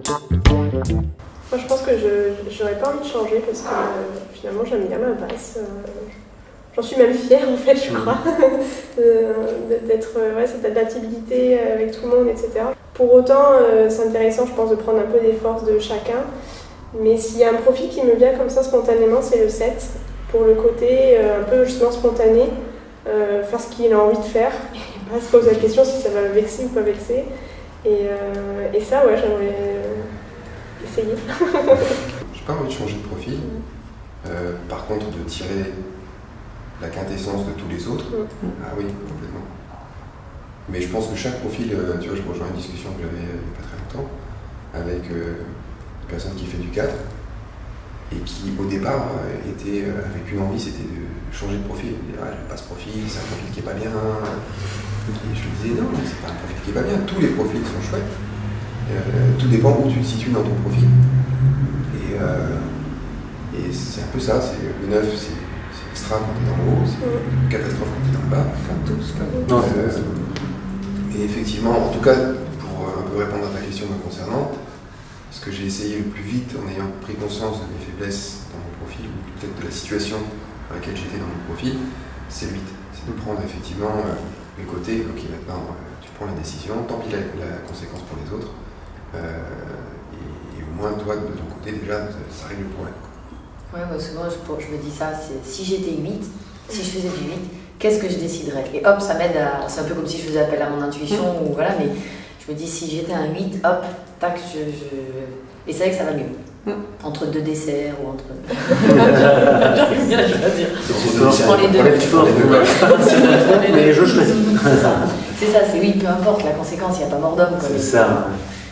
Moi, je pense que j'aurais pas envie de changer parce que finalement, j'aime bien ma base. J'en suis même fière, en fait, je crois, d'être cette adaptabilité avec tout le monde, etc. Pour autant, c'est intéressant, je pense, de prendre un peu des forces de chacun. Mais s'il y a un profil qui me vient comme ça spontanément, c'est le 7. Pour le côté un peu justement spontané, faire ce qu'il a envie de faire et pas se poser la question si ça va vexer ou pas vexer. Et ça, ouais, j'aimerais essayer. J'ai pas envie de changer de profil. Par contre, de tirer la quintessence de tous les autres, ah oui, complètement. Mais je pense que chaque profil, tu vois, je rejoins une discussion que j'avais il n'y a pas très longtemps avec une personne qui fait du cadre et qui, au départ, était avec une envie, c'était de changer de profil. J'aime pas ce profil, c'est un profil qui est pas bien. Et je lui disais non, c'est pas un profil qui est pas bien, tous les profils sont chouettes. Tout dépend où tu te situes dans ton profil. Et c'est un peu ça, c'est le 9, c'est extra quand t'es dans le haut, c'est une catastrophe quand t'es dans le bas. Comme tous, et effectivement, en tout cas, pour un peu répondre à ta question me concernant, ce que j'ai essayé le plus vite en ayant pris conscience de mes faiblesses dans mon profil, ou peut-être de la situation dans laquelle j'étais dans mon profil, c'est le 8. C'est de prendre effectivement les côtés, ok maintenant tu prends la décision, tant pis la conséquence pour les autres, et au moins toi de ton côté déjà ça règle le problème. Ouais, moi souvent je me dis ça, c'est si j'étais 8, si je faisais du 8, qu'est-ce que je déciderais? Et hop, ça m'aide à. C'est un peu comme si je faisais appel à mon intuition, ou voilà, mais je me dis si j'étais un 8, hop, tac, et c'est vrai que ça va mieux. Entre deux desserts ou entre. J'arrive bien à choisir. Je prends les deux. Mais je choisis. C'est ça, c'est oui, peu importe la conséquence, il n'y a pas mort d'homme. C'est ça.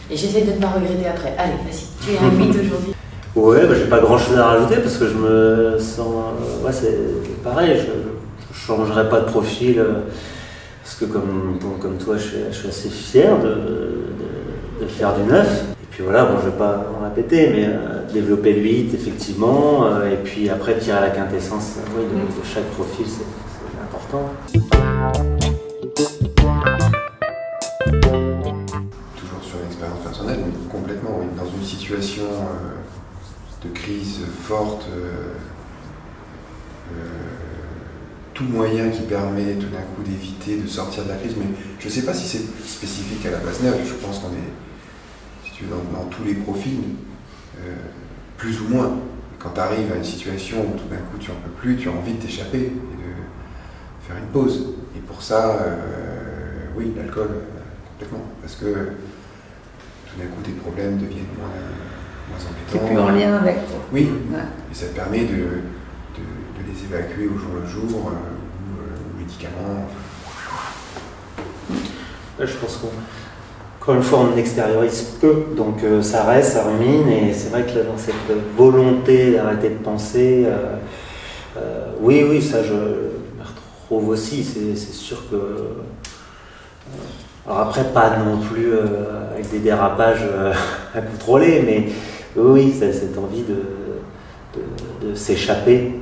Et j'essaie de ne pas regretter après. Allez, vas-y, tu es un 8 aujourd'hui. Ouais, j'ai pas grand chose à rajouter parce que je me sens. Ouais, c'est pareil, je changerai pas de profil parce que comme toi, je suis assez fier de faire du 9. Et puis voilà, bon, je vais pas en répéter, mais développer le 8, effectivement, et puis après tirer la quintessence de chaque profil, c'est important. Toujours sur l'expérience personnelle, mais complètement, oui. Dans une situation de crise forte, tout moyen qui permet tout d'un coup d'éviter de sortir de la crise, mais je ne sais pas si c'est spécifique à la base 9, je pense qu'on est, si tu veux, dans tous les profils, plus ou moins. Quand tu arrives à une situation où tout d'un coup tu n'en peux plus, tu as envie de t'échapper et de faire une pause. Et pour ça, oui, l'alcool, complètement, parce que tout d'un coup tes problèmes deviennent moins embêtants. C'est plus en lien avec toi. Oui, ouais. Et ça te permet de les évacuer au jour le jour, ou médicaments. Je pense qu'encore une fois, on extériorise peu, donc ça reste, ça rumine, et c'est vrai que là, dans cette volonté d'arrêter de penser, oui, ça je me retrouve aussi, c'est sûr que... alors après, pas non plus avec des dérapages à contrôler, mais oui, cette envie de s'échapper,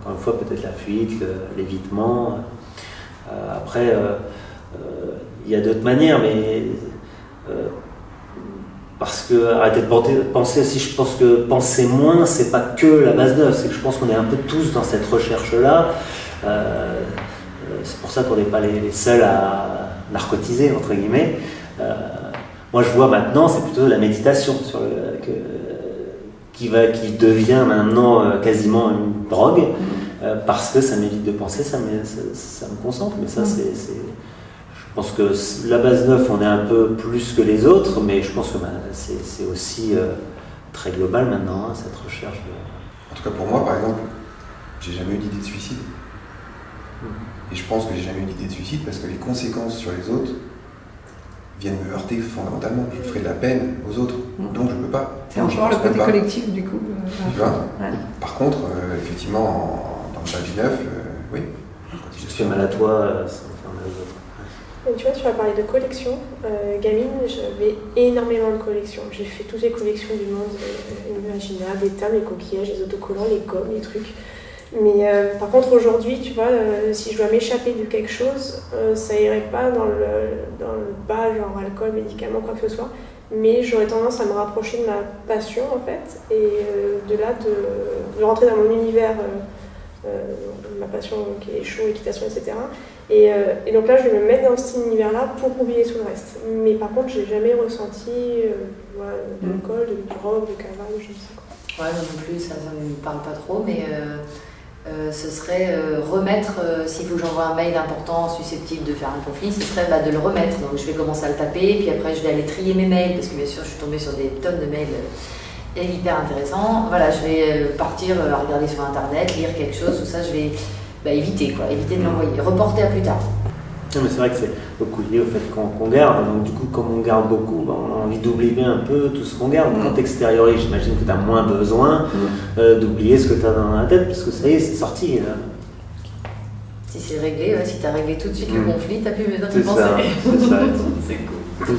encore une fois, peut-être la fuite, l'évitement. Après, il y a d'autres manières, mais parce que arrêter de penser aussi, je pense que penser moins, c'est pas que la base 9, c'est que je pense qu'on est un peu tous dans cette recherche-là. C'est pour ça qu'on n'est pas les seuls à narcotiser, entre guillemets. Moi, je vois maintenant, c'est plutôt la méditation qui devient maintenant quasiment une drogue, parce que ça m'évite de penser, ça me concentre. Mais ça, je pense que la base 9, on est un peu plus que les autres, mais je pense que c'est aussi très global maintenant, cette recherche de... En tout cas, pour moi, par exemple, j'ai jamais eu d'idée de suicide. Et je pense que j'ai jamais eu d'idée de suicide parce que les conséquences sur les autres viennent me heurter fondamentalement. Je ferai de la peine aux autres, donc je ne peux pas. C'est encore le côté collectif du coup. Tu vois. Ouais. Par contre, effectivement, dans le bas du 9, oui. Si tu fais mal à toi, ça va faire mal aux autres. Et tu vois, tu vas parler de collection. Gamine, j'avais énormément de collections. J'ai fait toutes les collections du monde imaginables, des timbres, les coquillages, les autocollants, les gommes, les trucs. Mais par contre, aujourd'hui, tu vois, si je dois m'échapper de quelque chose, ça irait pas dans le bas, genre alcool, médicaments, quoi que ce soit. mais j'aurais tendance à me rapprocher de ma passion en fait, et de là de rentrer dans mon univers, ma passion qui est chaud, équitation, etc. Et donc là, je vais me mettre dans cet univers-là pour oublier tout le reste. Mais par contre, j'ai jamais ressenti voilà, de l'alcool, du rock, du cavale, je ne sais quoi. Ouais, non plus, ça ne me parle pas trop, mais ce serait remettre, s'il faut que j'envoie un mail important susceptible de faire un conflit, ce serait de le remettre. Donc je vais commencer à le taper, puis après je vais aller trier mes mails, parce que bien sûr je suis tombée sur des tonnes de mails hyper intéressants. Voilà, je vais partir regarder sur internet, lire quelque chose, tout ça, je vais éviter de l'envoyer, reporter à plus tard. Non, mais c'est vrai que c'est beaucoup lié au fait qu'on garde. Donc, du coup, comme on garde beaucoup, on a envie d'oublier un peu tout ce qu'on garde. Quand tu extériorises, j'imagine que tu as moins besoin d'oublier ce que tu as dans la tête, parce que ça y est, c'est sorti. Là. Si c'est réglé, si tu as réglé tout de suite le conflit, tu n'as plus besoin de penser. C'est ça. C'est cool.